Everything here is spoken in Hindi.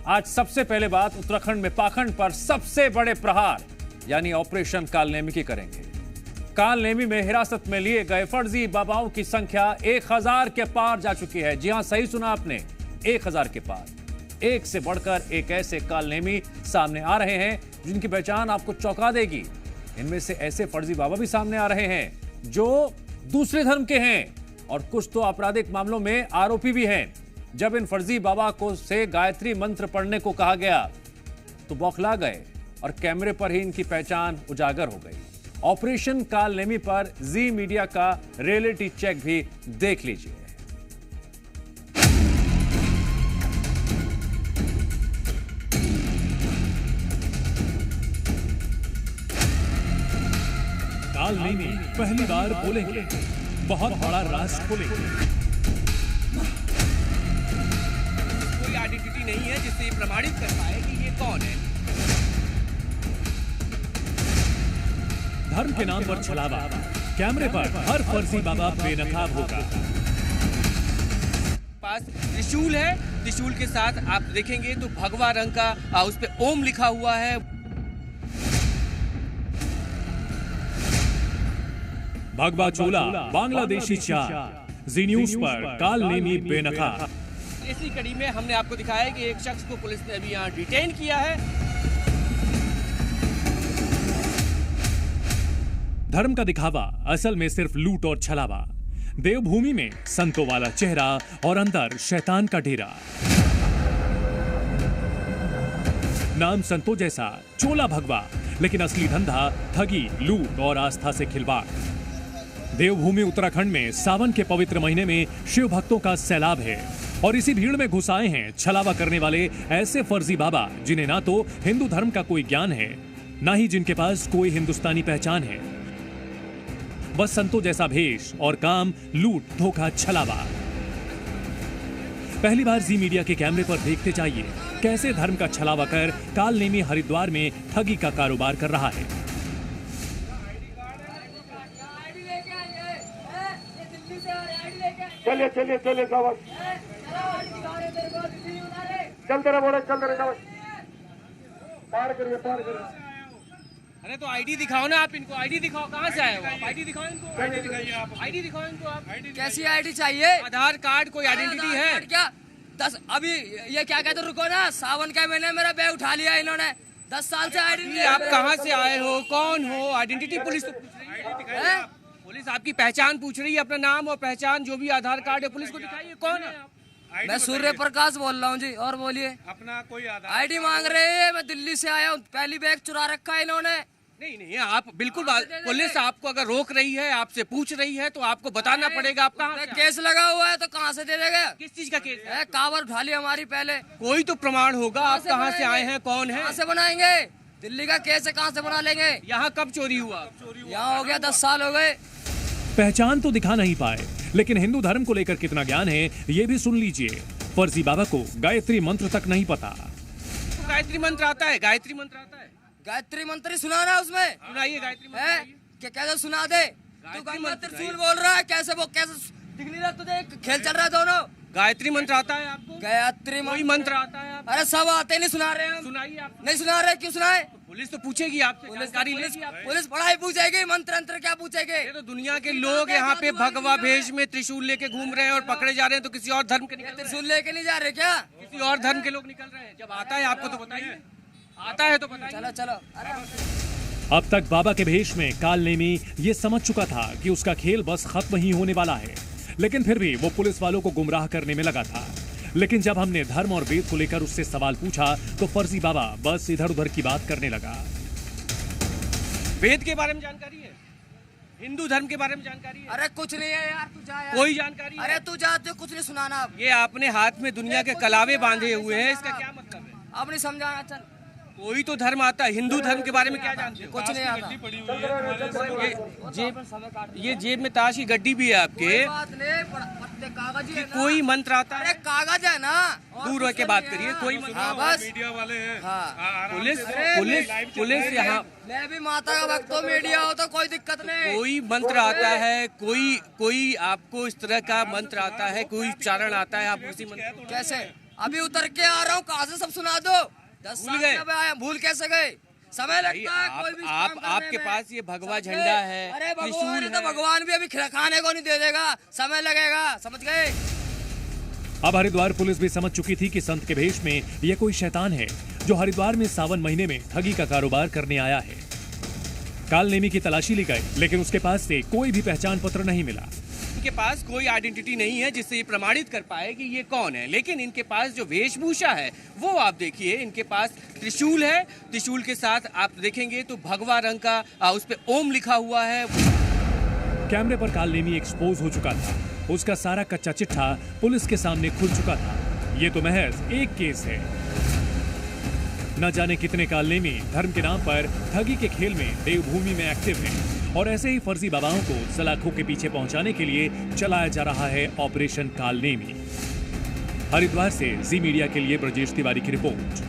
आज सबसे पहले बात उत्तराखंड में पाखंड पर सबसे बड़े प्रहार यानी ऑपरेशन कालनेमी की करेंगे। कालनेमी में हिरासत में लिए गए फर्जी बाबाओं की संख्या 1000 के पार जा चुकी है। जी हां, सही सुना आपने, 1000 के पार। एक से बढ़कर एक ऐसे कालनेमी सामने आ रहे हैं जिनकी पहचान आपको चौंका देगी। इनमें से ऐसे फर्जी बाबा भी सामने आ रहे हैं जो दूसरे धर्म के हैं और कुछ तो आपराधिक मामलों में आरोपी भी हैं। जब इन फर्जी बाबा को से गायत्री मंत्र पढ़ने को कहा गया तो बौखला गए और कैमरे पर ही इनकी पहचान उजागर हो गई। ऑपरेशन कालनेमी पर जी मीडिया का रियलिटी चेक भी देख लीजिए। कालनेमी पहली बार बोलेंगे, बहुत बड़ा राज खोलेंगे। कोई आइडेंटिटी नहीं है जिससे ये प्रमाणित कर पाए कि ये कौन है। धर्म के नाम पर छलावा, कैमरे पर हर फर्जी बाबा बेनकाब होगा। पास त्रिशूल है, त्रिशूल के साथ आप देखेंगे तो भगवा रंग का उस पे ओम लिखा हुआ है। भगवा चोला, बांग्लादेशी चार, जी न्यूज पर कालनेमी बेनकाब। इसी कड़ी में हमने आपको दिखाया है कि एक शख्स को पुलिस ने अभी यहाँ डिटेन किया है। धर्म का दिखावा असल में सिर्फ लूट और छलावा। देवभूमि में संतों वाला चेहरा और अंदर शैतान का डेरा। नाम संतों जैसा, चोला भगवा, लेकिन असली धंधा ठगी, लूट और आस्था से खिलवाड़। देवभूमि उत्तराखंड में सावन के पवित्र महीने में शिव भक्तों का सैलाब है और इसी भीड़ में घुस आए हैं छलावा करने वाले ऐसे फर्जी बाबा जिन्हें ना तो हिंदू धर्म का कोई ज्ञान है, ना ही जिनके पास कोई हिंदुस्तानी पहचान है। बस संतों जैसा भेष और काम लूट, धोखा, छलावा। पहली बार जी मीडिया के कैमरे पर देखते जाइए कैसे धर्म का छलावा कर कालनेमी हरिद्वार में ठगी का कारोबार कर रहा है। चलिए चलिए चलिए शाबाश, चलते रहो, चलते रहो, पार करिए, पार करिए। अरे तो आईडी दिखाओ ना, आप इनको आईडी दिखाओ, कहाँ से आए हो आप? आईडी दिखाओ इनको, आईडी दिखाइए आप, आईडी दिखाओ इनको आप। कैसी आईडी चाहिए? आधार कार्ड, कोई आइडेंटिटी है क्या? 10 अभी ये क्या कहते, रुको ना, सावन का महीने मेरा बैग उठा लिया इन्होंने। 10 साल से आईडी। आप कहाँ से आए हो, कौन हो? आइडेंटिटी पुलिस तो पूछ रही है। पुलिस आपकी पहचान पूछ रही है, अपना नाम और पहचान जो भी आधार कार्ड है पुलिस को दिखाइए, कौन है आप? मैं सूर्य प्रकाश बोल रहा हूँ जी। और बोलिए। अपना कोई आधार आईडी मांग रहे हैं। मैं दिल्ली से आया हूँ, पहली बैग चुरा रखा है इन्होंने। नहीं नहीं, आप बिल्कुल पुलिस आपको अगर रोक रही है, आपसे पूछ रही है तो आपको बताना पड़ेगा। आप कहाँ केस लगा हुआ है तो कहाँ से दे देगा? किस चीज का केस है? कावर उठा ली हमारी पहले। कोई तो प्रमाण होगा, आप कहाँ से आए हैं, कौन है? कहाँ से बनाएंगे? दिल्ली का केस है, कहाँ से बना लेंगे? यहाँ कब चोरी हुआ? यहाँ हो गया 10 साल हो गए। पहचान तो दिखा नहीं पाए, लेकिन हिंदू धर्म को लेकर कितना ज्ञान है ये भी सुन लीजिए। फर्जी बाबा को गायत्री मंत्र तक नहीं पता। तो गायत्री मंत्र आता है, गायत्री मंत्र आता है। गायत्री मंत्र सुनाना उसमें। सुनाइए गायत्री मंत्र है क्या? कैसे सुना दे? तू गंगा त्रिशूल बोल रहा है, कैसे वो कैसे दिख नहीं रहा तुझे? खेल चल रहा है दोनों। गायत्री मंत्र आता है आपको? गायत्री कोई मंत्र आता है आपको? अरे सब आते नहीं, सुना रहे हैं। सुनाइए आप। नहीं सुना रहे, क्यों सुनाए? पुलिस तो पूछेगी आपसे, जानकारी लेगी आपसे। पुलिस पढ़ाई पूछेगी, मंत्र अंत्र क्या पूछेगी? ये तो दुनिया के लोग यहाँ पे भगवा भेष में त्रिशूल लेके घूम रहे हैं और पकड़े जा रहे हैं, तो किसी और धर्म के निकल रहे हैं। त्रिशूल लेके नहीं जा रहे क्या? किसी और धर्म के लोग निकल रहे हैं। जब आता है आपको तो बताइए, आता है तो बताइए। चलो चलो। अब तक बाबा के भेष में कालनेमी ये समझ चुका था कि उसका खेल बस खत्म ही होने वाला है, लेकिन फिर भी वो पुलिस वालों को गुमराह करने में लगा था। लेकिन जब हमने धर्म और वेद को लेकर उससे सवाल पूछा तो फर्जी बाबा बस इधर उधर की बात करने लगा। वेद के बारे में जानकारी है, हिंदू धर्म के बारे में जानकारी है? अरे कुछ नहीं है यार, तू जा यार। कोई जानकारी है? अरे तू जा, तो कुछ नहीं सुनाना। ये आपने हाथ में दुनिया के कलावे बांधे हुए हैं, इसका क्या मतलब है? अब नहीं समझाना। चल, कोई तो धर्म आता है, हिंदू धर्म के बारे में क्या जानते हो? कुछ नहीं आता। ये जेब में ताश की गड्डी भी है आपके। कागज कि कोई मंत्र आता है? अरे कागज है ना, दूर रह के बात करिए। कोई हाँ, बस मीडिया वाले हैं। हाँ। पुलिस यहाँ। मैं भी माता का भक्त हूँ, मीडिया हो तो कोई दिक्कत नहीं। कोई मंत्र आता है, कोई आपको इस तरह का मंत्र आता है, कोई उच्चारण आता है, आप उसी मंत्र कैसे अभी उतर के आ रहा हूँ, कहाँ से सब सुना दो। 10 भूल साल गए? में आया, भूल कैसे गए? समय लगता है कोई भी काम करने आपके में। पास ये भगवा समझ झंडा गए? है, अरे भगवान त्रिशूल है तो है। भगवान भी अभी खाने को नहीं दे देगा, समय लगेगा, समझ गए? अब हरिद्वार पुलिस भी समझ चुकी थी कि संत के भेष में यह कोई शैतान है जो हरिद्वार में सावन महीने में ठगी का कारोबार करने आया है। कालनेमी की तलाशी ली गई, लेकिन उसके पास से कोई भी पहचान पत्र नहीं मिला। इनके पास कोई आइडेंटिटी नहीं है जिससे ये प्रमाणित कर पाए कि ये कौन है, लेकिन इनके पास जो वेशभूषा है वो आप देखिए, इनके पास त्रिशूल है, त्रिशूल के साथ आप देखेंगे तो भगवा रंग का उस पे ओम लिखा हुआ है। कैमरे पर कालनेमी एक्सपोज हो चुका था, उसका सारा कच्चा चिट्ठा पुलिस के सामने खुल चुका था। ये तो महज एक केस है, न जाने कितने कालनेमी धर्म के नाम पर ठगी के खेल में देवभूमि में एक्टिव हैं और ऐसे ही फर्जी बाबाओं को सलाखों के पीछे पहुंचाने के लिए चलाया जा रहा है ऑपरेशन कालनेमी। हरिद्वार से जी मीडिया के लिए ब्रजेश तिवारी की रिपोर्ट।